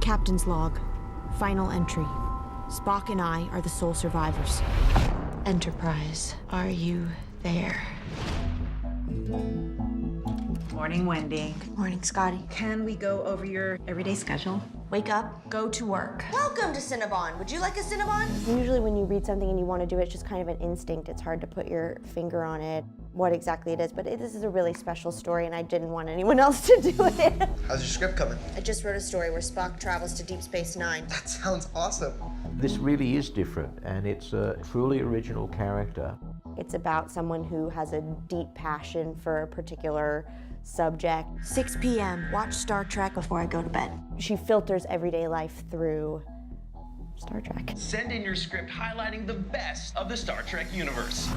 Captain's log. Final entry. Spock and I are the sole survivors. Enterprise, are you there? Morning, Wendy. Good morning, Scotty. Can we go over your everyday schedule? Wake up, go to work. Welcome to Cinnabon. Would you like a Cinnabon? Usually when you read something and you want to do it, it's just kind of an instinct. It's hard to put your finger on it, what exactly it is. But this is a really special story, and I didn't want anyone else to do it. How's your script coming? I just wrote a story where Spock travels to Deep Space Nine. That sounds awesome. This really is different, and it's a truly original character. It's about someone who has a deep passion for a particular subject. 6 p.m., watch Star Trek before I go to bed. She filters everyday life through Star Trek. Send in your script highlighting the best of the Star Trek universe.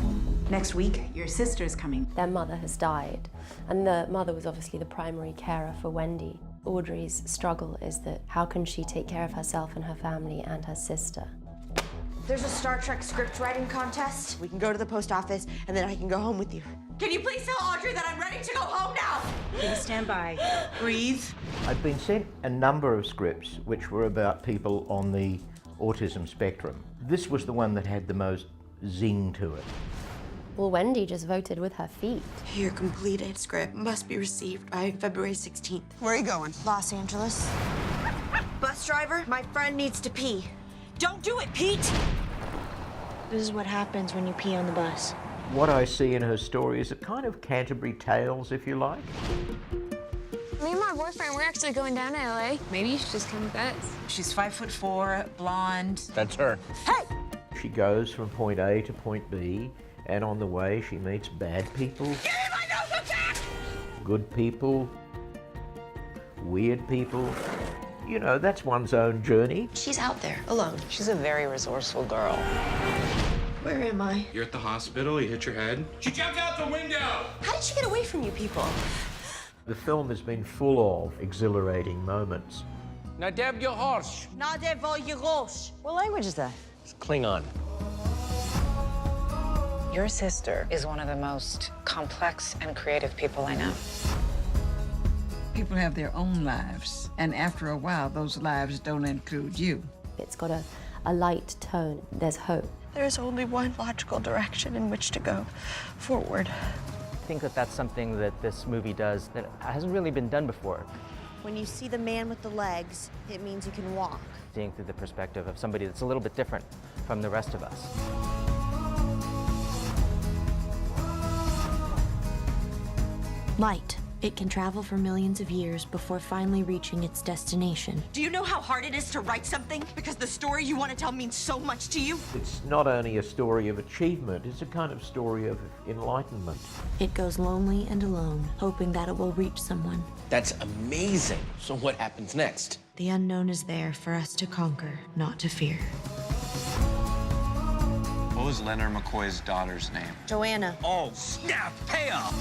Next week, your sister's coming. Their mother has died, and the mother was obviously the primary carer for Wendy. Audrey's struggle is that how can she take care of herself and her family and her sister? There's a Star Trek script writing contest. We can go to the post office, and then I can go home with you. Can you please tell Audrey that I'm ready to go home now? Please stand by. Breathe. I've been sent a number of scripts which were about people on the autism spectrum. This was the one that had the most zing to it. Well, Wendy just voted with her feet. Your completed script must be received by February 16th. Where are you going? Los Angeles. Bus driver, my friend needs to pee. Don't do it, Pete! This is what happens when you pee on the bus. What I see in her story is a kind of Canterbury Tales, if you like. Me and my boyfriend, we're actually going down to LA. Maybe you should just come with us. She's 5'4", blonde. That's her. Hey! She goes from point A to point B, and on the way she meets bad people, Give me my notebook back! good people, weird people. You know, that's one's own journey. She's out there, alone. She's a very resourceful girl. Where am I? You're at the hospital, you hit your head. She jumped out the window! How did she get away from you people? The film has been full of exhilarating moments. Nadev Yoharsh. Nade Volyerosh. What language is that? It's Klingon. Your sister is one of the most complex and creative people I know. People have their own lives, and after a while, those lives don't include you. It's got a light tone. There's hope. There's only one logical direction in which to go forward. I think that that's something that this movie does that hasn't really been done before. When you see the man with the legs, it means you can walk. Seeing through the perspective of somebody that's a little bit different from the rest of us. Light. It can travel for millions of years before finally reaching its destination. Do you know how hard it is to write something? Because the story you want to tell means so much to you. It's not only a story of achievement, it's a kind of story of enlightenment. It goes lonely and alone, hoping that it will reach someone. That's amazing. So what happens next? The unknown is there for us to conquer, not to fear. What was Leonard McCoy's daughter's name? Joanna. Oh, snap! Payoff!